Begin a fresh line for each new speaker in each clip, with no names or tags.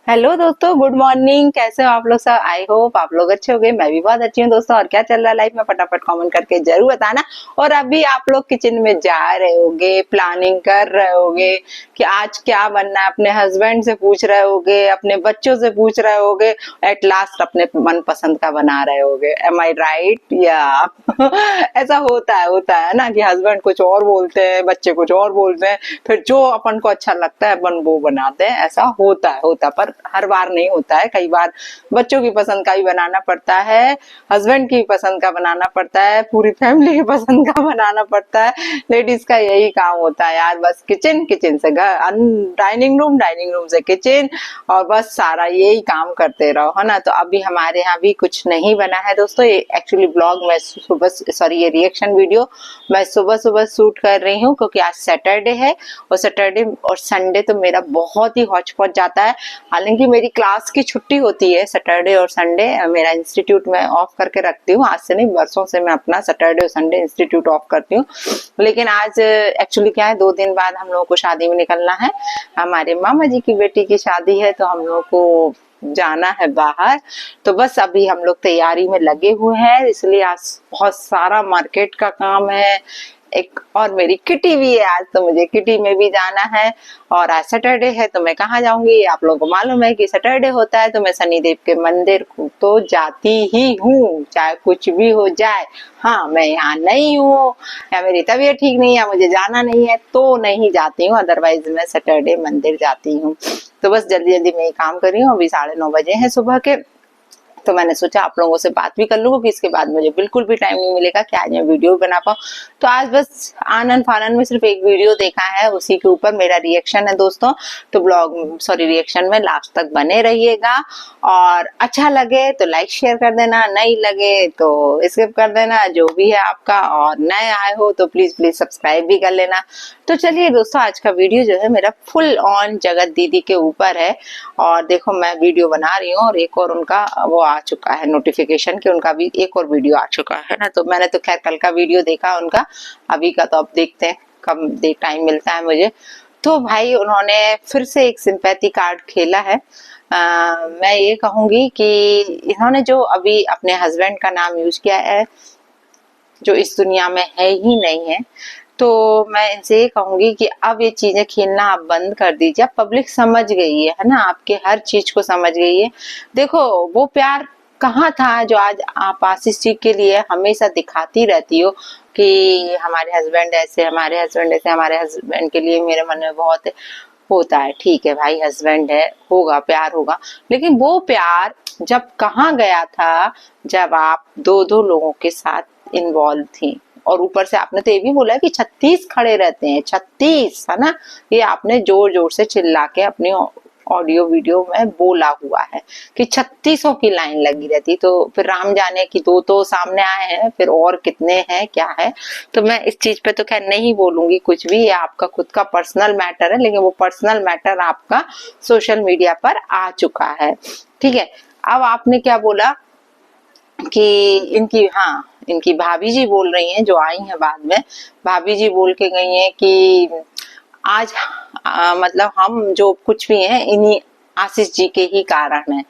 Hello दोस्तों, good morning. कैसे हो आप लोग सब? आई होप आप लोग अच्छे होंगे। मैं भी बहुत अच्छी हूँ दोस्तों। और क्या चल रहा है लाइफ में, फटाफट कमेंट करके जरूर बताना। और अभी आप लोग किचन में जा रहे होगे, प्लानिंग कर रहे होगे कि आज क्या बनना है, अपने हस्बैंड से पूछ रहे होगे, अपने बच्चों से पूछ रहे होगे, एट लास्ट अपने मनपसंद का बना रहे होगे। एम आई राइट? या ऐसा होता है ना कि हस्बैंड कुछ और बोलते हैं, बच्चे कुछ और बोलते हैं, फिर जो अपन को अच्छा लगता है अपन वो बनाते हैं। ऐसा होता है, पर हर बार नहीं होता है। कई बार बच्चों की पसंद का भी बनाना पड़ता है, हस्बैंड की पसंद का बनाना पड़ता है, पूरी फैमिली की पसंद का बनाना पड़ता है। लेडीज का यही काम होता है यार, बस किचन, किचन से घर, डाइनिंग रूम, डाइनिंग रूम से किचन, और बस सारा यही काम करते रहो, है ना। तो अभी हमारे यहाँ भी कुछ नहीं बना है दोस्तों। ये एक्चुअली ब्लॉग मैं सुबह, सॉरी ये रिएक्शन वीडियो मैं सुबह सुबह शूट कर रही हूँ, क्योंकि आज सैटरडे है और सैटरडे और संडे तो मेरा बहुत ही हौच पौच जाता है। हालांकि मेरी क्लास की छुट्टी होती है सैटरडे और संडे, मेरा इंस्टीट्यूट में ऑफ करके रखती हूँ। आज से नहीं, वर्षों से मैं अपना सैटरडे और संडे इंस्टीट्यूट ऑफ करती हूँ। लेकिन आज एक्चुअली क्या है, 2 दिन बाद हम लोगों को शादी में निकलना है। हमारे मामा जी की बेटी की शादी है, तो हम लोगों को जाना है बाहर। तो बस अभी हम लोग तैयारी में लगे हुए हैं, इसलिए आज बहुत सारा मार्केट का काम है। एक और मेरी किटी भी है आज, तो मुझे किटी में भी जाना है। और आज सैटरडे है तो मैं कहाँ जाऊंगी? आप लोगों को मालूम है कि सैटरडे होता है तो मैं शनिदेव के मंदिर को तो जाती ही हूँ, चाहे कुछ भी हो जाए। हाँ, मैं यहाँ नहीं हूँ या मेरी तबीयत ठीक नहीं है, मुझे जाना नहीं है तो नहीं जाती हूँ, अदरवाइज मैं सैटरडे मंदिर जाती हूँ। तो बस जल्दी जल्दी मैं ये काम कर रही हूँ। अभी 9:30 बजे हैं सुबह के। तो मैंने सोचा आप लोगों से बात भी कर लूँ, कि इसके बाद मुझे बिल्कुल भी टाइम नहीं मिलेगा कि आज मैं वीडियो बना पाऊँ। तो आज बस आनन फानन में सिर्फ एक वीडियो देखा है, उसी के ऊपर मेरा रिएक्शन है दोस्तों। तो ब्लॉग, सॉरी रिएक्शन में लास्ट तक बने रहिएगा। और अच्छा लगे तो लाइक शेयर कर देना, नहीं लगे तो स्किप कर देना, जो भी है आपका। और नए आए हो तो प्लीज प्लीज सब्सक्राइब भी कर लेना। तो चलिए दोस्तों, आज का वीडियो जो है मेरा फुल ऑन जगत दीदी के ऊपर है। और देखो मैं वीडियो बना रही हूँ और एक और उनका वो आ चुका है नोटिफिकेशन, कि उनका भी एक और वीडियो आ चुका है ना। तो मैंने तो खैर कल का वीडियो देखा उनका, अभी का तो अब देखते हैं कब टाइम मिलता है मुझे। तो भाई उन्होंने फिर से एक सिंपैथी कार्ड खेला है। मैं ये कहूंगी कि इन्होंने जो अभी अपने हस्बैंड का नाम यूज किया है, जो इस दुनिया में है ही नहीं है, तो मैं इनसे ये कहूंगी कि अब ये चीजें खेलना आप बंद कर दीजिए। अब पब्लिक समझ गई है ना, आपके हर चीज को समझ गई है। देखो वो प्यार कहाँ था जो आज आप आशीष जी के लिए हमेशा दिखाती रहती हो कि हमारे हस्बैंड ऐसे, हमारे हस्बैंड ऐसे, हमारे हस्बैंड के लिए मेरे मन में बहुत होता है। ठीक है भाई, हस्बैंड है, होगा प्यार होगा, लेकिन वो प्यार जब कहाँ गया था, जब आप दो दो लोगों के साथ इन्वॉल्व थी। और ऊपर से आपने तो ये भी बोला कि 36 खड़े रहते हैं, 36, है ना। ये आपने जोर जोर से चिल्ला के अपनी ऑडियो वीडियो में बोला हुआ है कि 36 की लाइन लगी रहती। तो फिर राम जाने की दो तो सामने आए हैं, फिर और कितने हैं क्या है। तो मैं इस चीज पे तो खैर नहीं बोलूंगी कुछ भी, ये आपका खुद का पर्सनल मैटर है। लेकिन वो पर्सनल मैटर आपका सोशल मीडिया पर आ चुका है, ठीक है। अब आपने क्या बोला कि इनकी, हाँ इनकी भाभी जी बोल रही हैं, जो आई हैं बाद में, भाभी जी बोल के गई हैं कि आज मतलब हम जो कुछ भी हैं इन्हीं आशीष जी के ही कारण है।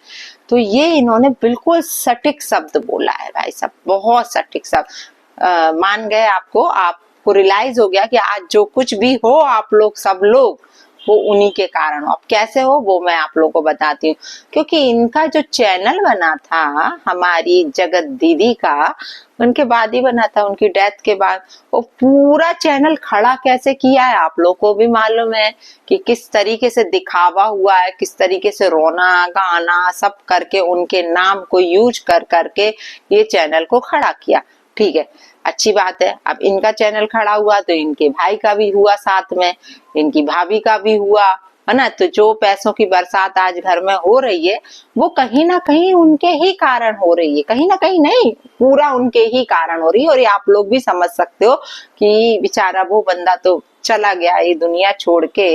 तो ये इन्होंने बिल्कुल सटीक शब्द बोला है भाई साहब, बहुत सटीक शब्द। मान गए आपको रियलाइज हो गया कि आज जो कुछ भी हो आप लोग सब लोग, वो उन्हीं के कारण हो। अब कैसे हो वो मैं आप लोगों को बताती हूँ। क्योंकि इनका जो चैनल बना था हमारी जगत दीदी का, उनके बाद ही बना था, उनकी डेथ के बाद। वो पूरा चैनल खड़ा कैसे किया है आप लोगों को भी मालूम है कि किस तरीके से दिखावा हुआ है, किस तरीके से रोना गाना सब करके उनके नाम को यूज कर करके ये चैनल को खड़ा किया। ठीक है, अच्छी बात है। अब इनका चैनल खड़ा हुआ तो इनके भाई का भी हुआ, साथ में इनकी भाभी का भी हुआ, है ना। तो जो पैसों की बरसात आज घर में हो रही है, वो कहीं ना कहीं उनके ही कारण हो रही है, कहीं ना कहीं नहीं, पूरा उनके ही कारण हो रही है। और ये आप लोग भी समझ सकते हो कि बेचारा वो बंदा तो चला गया ये दुनिया छोड़ के,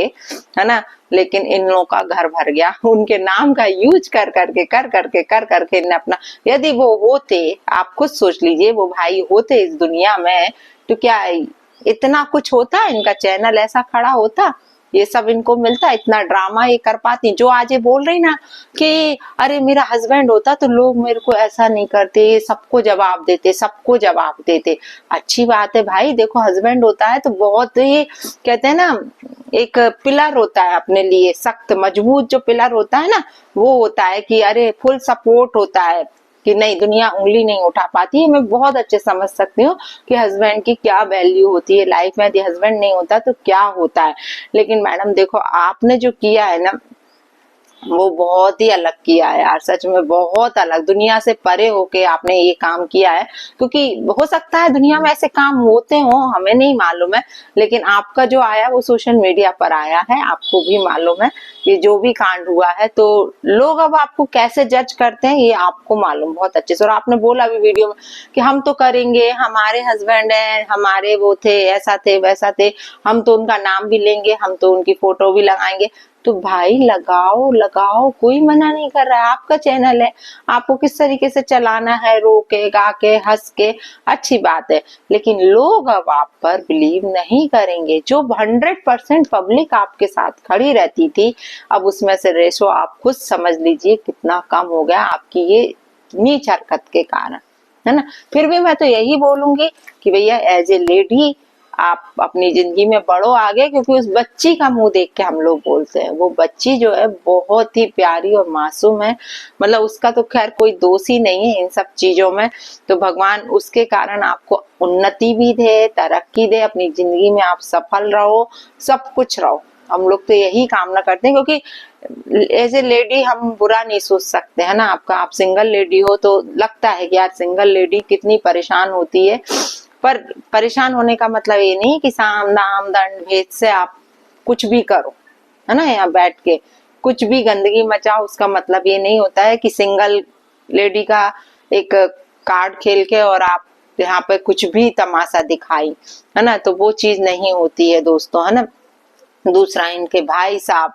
है ना। लेकिन इन लोगों का घर भर गया उनके नाम का यूज कर करके इन्हें अपना, यदि वो होते, आप खुद सोच लीजिए, वो भाई होते इस दुनिया में, तो क्या इतना कुछ होता, इनका चैनल ऐसा खड़ा होता? ये सब इनको मिलता है, इतना ड्रामा ये कर पाती। जो आज ये बोल रही ना कि अरे मेरा हस्बैंड होता तो लोग मेरे को ऐसा नहीं करते, सबको जवाब देते, सबको जवाब देते। अच्छी बात है भाई, देखो हस्बैंड होता है तो बहुत ही कहते हैं ना एक पिलर होता है अपने लिए, सख्त मजबूत जो पिलर होता है ना वो होता है कि अरे फुल सपोर्ट होता है कि नहीं, दुनिया उंगली नहीं उठा पाती है। मैं बहुत अच्छे समझ सकती हूँ कि हस्बैंड की क्या वैल्यू होती है लाइफ में, यदि हस्बैंड नहीं होता तो क्या होता है। लेकिन मैडम देखो आपने जो किया है ना वो बहुत ही अलग किया है यार, सच में बहुत अलग, दुनिया से परे होके आपने ये काम किया है। क्योंकि हो सकता है दुनिया में ऐसे काम होते हो, हमें नहीं मालूम है, लेकिन आपका जो आया वो सोशल मीडिया पर आया है, आपको भी मालूम है ये जो भी कांड हुआ है। तो लोग अब आपको कैसे जज करते हैं ये आपको मालूम बहुत अच्छे से। और आपने बोला भी वीडियो में कि हम तो करेंगे, हमारे हस्बैंड है, हमारे वो थे, ऐसा थे वैसा थे, हम तो उनका नाम भी लेंगे, हम तो उनकी फोटो भी लगाएंगे। तो भाई लगाओ लगाओ, कोई मना नहीं कर रहा है, आपका चैनल है, आपको किस तरीके से चलाना है, रो के गा के हंस के, अच्छी बात है। लेकिन लोग अब आप पर बिलीव नहीं करेंगे। जो 100% पब्लिक आपके साथ खड़ी रहती थी, अब उसमें से रेशो आप खुद समझ लीजिए कितना कम हो गया आपकी ये नीच हरकत के कारण, है ना। फिर भी मैं तो यही बोलूंगी कि भैया एज ए लेडी आप अपनी जिंदगी में बढ़ो आगे, क्योंकि उस बच्ची का मुंह देख के हम लोग बोलते हैं। वो बच्ची जो है बहुत ही प्यारी और मासूम है, मतलब उसका तो खैर कोई दोष ही नहीं है इन सब चीजों में। तो भगवान उसके कारण आपको उन्नति भी दे, तरक्की दे, अपनी जिंदगी में आप सफल रहो, सब कुछ रहो। हम लोग तो यही कामना करते हैं, क्योंकि एज ए लेडी हम बुरा नहीं सोच सकते, है ना। आपका आप सिंगल लेडी हो तो लगता है कि यार सिंगल लेडी कितनी परेशान होती है, पर परेशान होने का मतलब ये नहीं कि साम दाम दंड भेद से आप कुछ भी करो, है ना, यहाँ बैठ के कुछ भी गंदगी मचाओ। उसका मतलब ये नहीं होता है कि सिंगल लेडी का एक कार्ड खेल के और आप यहाँ पे कुछ भी तमाशा दिखाई, है ना, तो वो चीज नहीं होती है दोस्तों, है ना। दूसरा इनके भाई साहब,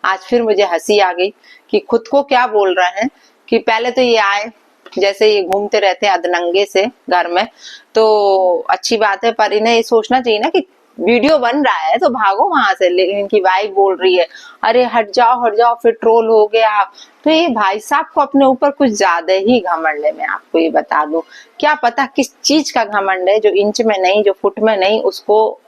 आज फिर मुझे हंसी आ गई कि खुद को क्या बोल रहे हैं कि पहले तो ये आए, जैसे ये घूमते रहते हैं अधनंगे से घर में, तो अच्छी बात है, पर इन्हें ये सोचना चाहिए ना कि वीडियो बन रहा है तो भागो वहां से। लेकिन इनकी वाइफ बोल रही है अरे हट जाओ फिर ट्रोल हो गया। तो ये भाई साहब को अपने ऊपर कुछ ज्यादा ही घमंड है। मैं आपको ये बता दूं, क्या पता किस चीज का घमंड है, जो इंच में नहीं, जो फुट में नहीं, उसको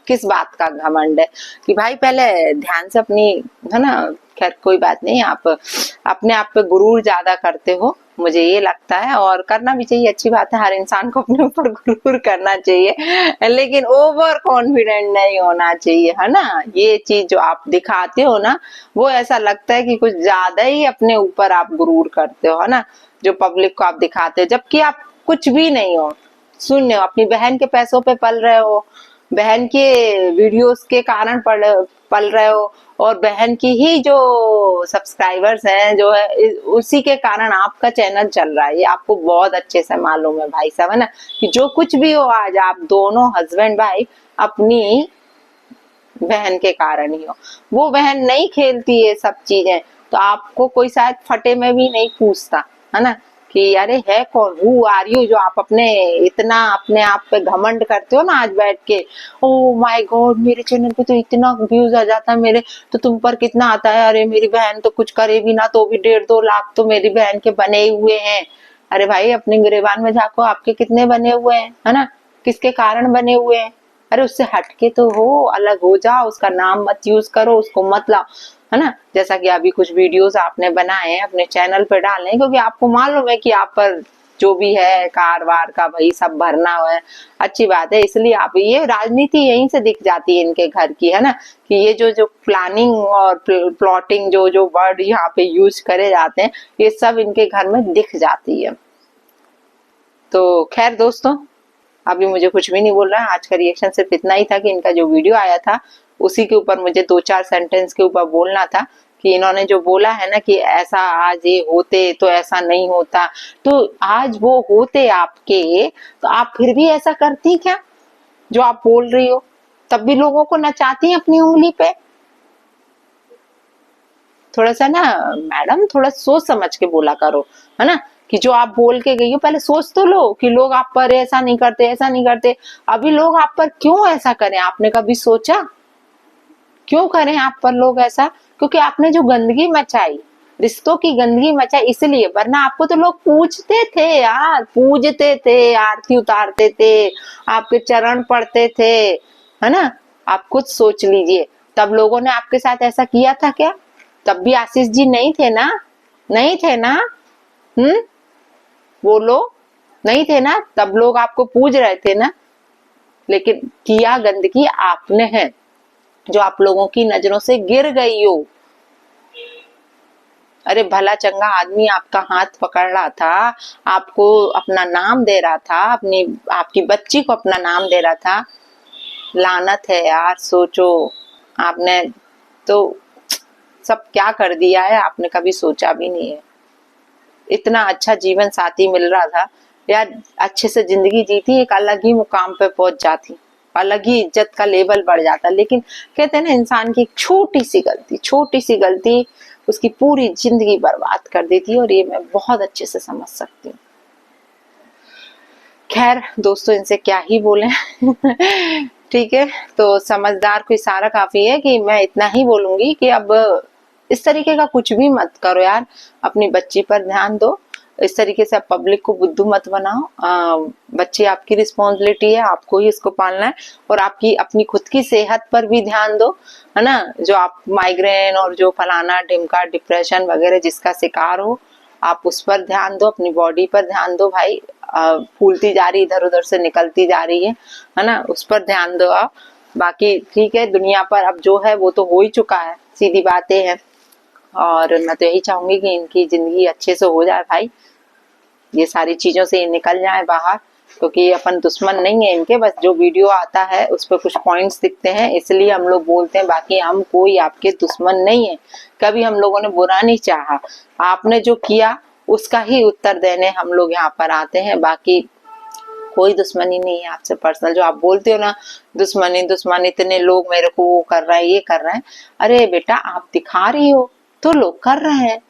किस बात का घमंड है। कि भाई पहले ध्यान से अपनी, है ना, खैर कोई बात नहीं, आप अपने आप पे गुरूर ज्यादा करते हो, मुझे ये लगता है, और करना भी चाहिए, अच्छी बात है, हर इंसान को अपने ऊपर गुरूर करना चाहिए, लेकिन ओवर कॉन्फिडेंट नहीं होना चाहिए, है ना। ये चीज जो आप दिखाते हो ना, वो ऐसा लगता है कि कुछ ज्यादा ही अपने ऊपर आप गुरूर करते हो, है ना, जो पब्लिक को आप दिखाते हो, जबकि आप कुछ भी नहीं हो, शून्य हो, अपनी बहन के पैसों पे पल रहे हो, बहन के वीडियोस के कारण पल रहे हो, और बहन की ही जो सब्सक्राइबर्स हैं जो है उसी के कारण आपका चैनल चल रहा है। ये आपको बहुत अच्छे से मालूम है भाई साहब, है ना, कि जो कुछ भी हो आज आप दोनों हस्बैंड वाइफ अपनी बहन के कारण ही हो। वो बहन नहीं खेलती है सब चीजें तो आपको कोई शायद फटे में भी नहीं पूछता, है ना, कि अरे है कौन, हु आर यू, जो आप अपने इतना अपने आप पे घमंड करते हो ना आज बैठ के। ओ माय गॉड, मेरे चैनल पे तो इतना व्यूज आ जाता है मेरे, तो तुम पर कितना आता है, अरे मेरी बहन तो कुछ करे भी ना तो भी 1.5-2 लाख तो मेरी बहन के बने हुए हैं। अरे भाई अपने गिरेबान में झाको, आपके कितने बने हुए हैं, है ना, किसके कारण बने हुए हैं। अरे उससे हटके तो हो, अलग हो जाओ, उसका नाम मत यूज करो, उसको मत लाओ, है ना। जैसा कि अभी कुछ वीडियोस आपने बनाए हैं अपने चैनल पे डालने, क्योंकि आपको मालूम है कि आप पर जो भी है कार वार का भाई सब भरना है, अच्छी बात है। इसलिए आप, ये राजनीति यहीं से दिख जाती है इनके घर की, है ना, कि ये जो प्लानिंग और प्लॉटिंग जो वर्ड यहाँ पे यूज करे जाते हैं, ये सब इनके घर में दिख जाती है। तो खैर दोस्तों, अभी मुझे कुछ भी नहीं बोल रहा है, आज का रिएक्शन सिर्फ इतना ही था कि इनका जो वीडियो आया था उसी के ऊपर मुझे 2-4 सेंटेंस के ऊपर बोलना था, कि इन्होंने जो बोला है ना कि ऐसा आज ये होते तो ऐसा नहीं होता, तो आज वो होते आपके तो आप फिर भी ऐसा करती क्या जो आप बोल रही हो, तब भी लोगों को नचाती अपनी उंगली पे। थोड़ा सा ना मैडम, थोड़ा सोच समझ के बोला करो, है ना, कि जो आप बोल के गई हो पहले सोच तो लो कि लोग आप पर ऐसा नहीं करते, ऐसा नहीं करते। अभी लोग आप पर क्यों ऐसा करें, आपने कभी सोचा क्यों करें आप पर लोग ऐसा? क्योंकि आपने जो गंदगी मचाई, रिश्तों की गंदगी मचाई इसलिए, वरना आपको तो लोग पूछते थे यार, पूजते थे, आरती उतारते थे, आपके चरण पढ़ते थे, है ना? आप खुद सोच लीजिए, तब लोगों ने आपके साथ ऐसा किया था क्या? तब भी आशीष जी नहीं थे ना? नहीं थे ना? बोलो, नहीं थे ना? तब लोग आपको पूज रहे थे ना? लेकिन किया गंदगी आपने है, जो आप लोगों की नजरों से गिर गई हो। अरे भला चंगा आदमी आपका हाथ पकड़ रहा था, आपको अपना नाम दे रहा था, अपनी आपकी बच्ची को अपना नाम दे रहा था। लानत है यार, सोचो, आपने तो सब क्या कर दिया है, आपने कभी सोचा भी नहीं है। इतना अच्छा जीवन साथी मिल रहा था यार, अच्छे से जिंदगी जीती, एक अलग ही मुकाम पे पहुंच जाती, अलग ही इज्जत का लेवल बढ़ जाता। लेकिन कहते हैं ना, इंसान की छोटी सी गलती उसकी पूरी जिंदगी बर्बाद कर देती है, और ये मैं बहुत अच्छे से समझ सकती हूँ। खैर दोस्तों, इनसे क्या ही बोले ठीक है, तो समझदार को इशारा काफी है कि मैं इतना ही बोलूंगी कि अब इस तरीके का कुछ भी मत करो यार, अपनी बच्ची पर ध्यान दो, इस तरीके से आप पब्लिक को बुद्धू मत बनाओ। बच्ची आपकी रिस्पॉन्सिबिलिटी है, आपको ही इसको पालना है, और आपकी अपनी खुद की सेहत पर भी ध्यान दो, है ना? जो आप माइग्रेन और जो फलाना ढिमका डिप्रेशन वगैरह जिसका शिकार हो, आप उस पर ध्यान दो, अपनी बॉडी पर ध्यान दो भाई। फूलती जा रही, इधर उधर से निकलती जा रही है ना? उस पर ध्यान दो आप। बाकी ठीक है, दुनिया पर अब जो है वो तो हो ही चुका है, सीधी बातें हैं, और मैं तो यही चाहूंगी कि इनकी जिंदगी अच्छे से हो जाए भाई, ये सारी चीजों से निकल जाए बाहर, क्योंकि अपन दुश्मन नहीं है इनके, बस जो वीडियो आता है उस पर कुछ पॉइंट्स दिखते हैं इसलिए हम लोग बोलते हैं, बाकी हम कोई आपके दुश्मन नहीं है, कभी हम लोगों ने बुरा नहीं चाहा। आपने जो किया उसका ही उत्तर देने हम लोग यहाँ पर आते हैं, बाकी कोई दुश्मनी नहीं है आपसे पर्सनल। जो आप बोलते हो ना, दुश्मनी दुश्मनी, इतने लोग मेरे को वो कर रहा है, ये कर रहे हैं, अरे बेटा आप दिखा रही हो तो लोग कर रहे हैं,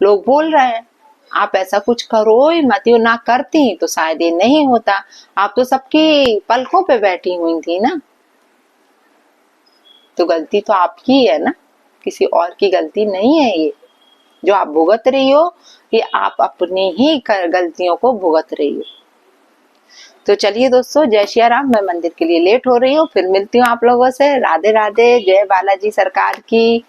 लोग बोल रहे हैं, आप ऐसा कुछ करो ही मत, यो ना करती तो शायद ये नहीं होता। आप तो सबकी पलकों पे बैठी हुई थी ना, तो गलती तो आपकी है ना, किसी और की गलती नहीं है ये। जो आप भुगत रही हो, ये आप अपनी ही गलतियों को भुगत रही हो। तो चलिए दोस्तों, जय श्री राम, मैं मंदिर के लिए लेट हो रही हूँ, फिर मिलती हूँ आप लोगों से। राधे राधे, जय बालाजी सरकार की।